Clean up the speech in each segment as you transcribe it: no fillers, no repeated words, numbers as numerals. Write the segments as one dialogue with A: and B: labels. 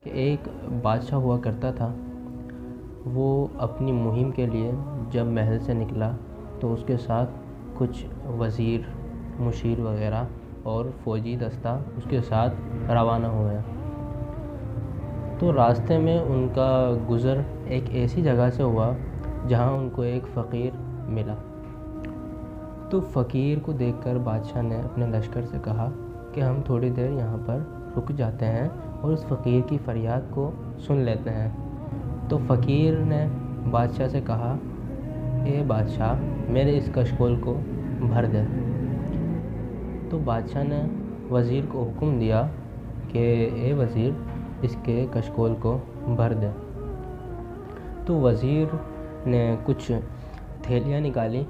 A: کہ ایک بادشاہ ہوا کرتا تھا۔ وہ اپنی مہم کے لیے جب محل سے نکلا تو اس کے ساتھ کچھ وزیر، مشیر وغیرہ اور فوجی دستہ اس کے ساتھ روانہ ہوئے۔ تو راستے میں ان کا گزر ایک ایسی جگہ سے ہوا جہاں ان کو ایک فقیر ملا۔ تو فقیر کو دیکھ کر بادشاہ نے اپنے لشکر سے کہا کہ ہم تھوڑی دیر یہاں پر رک جاتے ہیں اور اس فقیر کی فریاد کو سن لیتے ہیں۔ تو فقیر نے بادشاہ سے کہا، اے بادشاہ، میرے اس کشکول کو بھر دے۔ تو بادشاہ نے وزیر کو حکم دیا کہ اے وزیر، اس کے کشکول کو بھر دے۔ تو وزیر نے کچھ تھیلیاں نکالی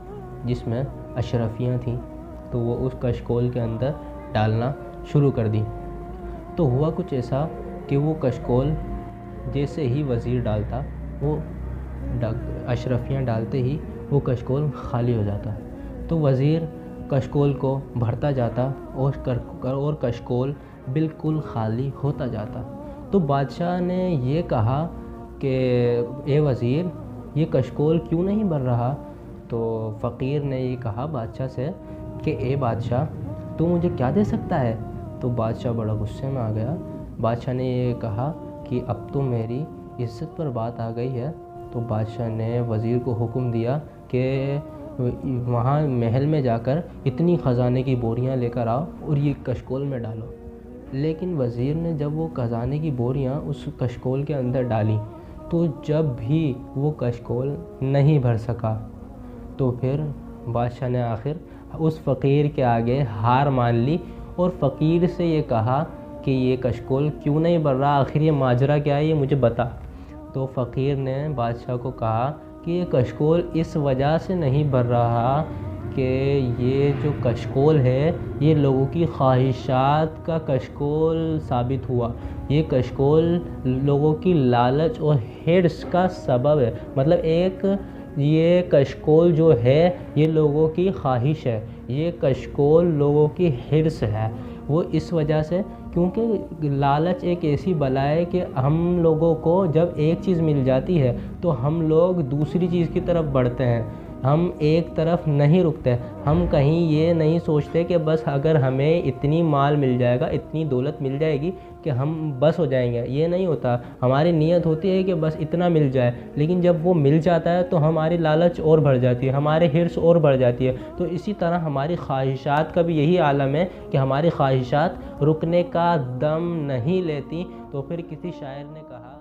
A: جس میں اشرفیاں تھیں، تو وہ اس کشکول کے اندر ڈالنا شروع کر دی۔ تو ہوا کچھ ایسا کہ وہ کشکول جیسے ہی وزیر ڈالتا، وہ اشرفیاں ڈالتے ہی وہ کشکول خالی ہو جاتا۔ تو وزیر کشکول کو بھرتا جاتا اور کشکول بالکل خالی ہوتا جاتا۔ تو بادشاہ نے یہ کہا کہ اے وزیر، یہ کشکول کیوں نہیں بھر رہا؟ تو فقیر نے یہ کہا بادشاہ سے کہ اے بادشاہ، تو مجھے کیا دے سکتا ہے؟ تو بادشاہ بڑا غصے میں آ گیا۔ بادشاہ نے یہ کہا کہ اب تو میری عزت پر بات آ گئی ہے۔ تو بادشاہ نے وزیر کو حکم دیا کہ وہاں محل میں جا کر اتنی خزانے کی بوریاں لے کر آؤ اور یہ کشکول میں ڈالو۔ لیکن وزیر نے جب وہ خزانے کی بوریاں اس کشکول کے اندر ڈالیں تو جب بھی وہ کشکول نہیں بھر سکا، تو پھر بادشاہ نے آخر اس فقیر کے آگے ہار مان لی اور فقیر سے یہ کہا کہ یہ کشکول کیوں نہیں بھر رہا، آخر یہ ماجرا کیا ہے، یہ مجھے بتا۔ تو فقیر نے بادشاہ کو کہا کہ یہ کشکول اس وجہ سے نہیں بھر رہا کہ یہ جو کشکول ہے یہ لوگوں کی خواہشات کا کشکول ثابت ہوا۔ یہ کشکول لوگوں کی لالچ اور حرص کا سبب ہے۔ مطلب یہ کشکول جو ہے یہ لوگوں کی خواہش ہے، یہ کشکول لوگوں کی حرص ہے۔ وہ اس وجہ سے، کیونکہ لالچ ایک ایسی بلا ہے کہ ہم لوگوں کو جب ایک چیز مل جاتی ہے تو ہم لوگ دوسری چیز کی طرف بڑھتے ہیں، ہم ایک طرف نہیں رکتے۔ ہم کہیں یہ نہیں سوچتے کہ بس اگر ہمیں اتنی مال مل جائے گا، اتنی دولت مل جائے گی کہ ہم بس ہو جائیں گے، یہ نہیں ہوتا۔ ہماری نیت ہوتی ہے کہ بس اتنا مل جائے، لیکن جب وہ مل جاتا ہے تو ہماری لالچ اور بڑھ جاتی ہے، ہمارے حرص اور بڑھ جاتی ہے۔ تو اسی طرح ہماری خواہشات کا بھی یہی عالم ہے کہ ہماری خواہشات رکنے کا دم نہیں لیتی۔ تو پھر کسی شاعر نے کہا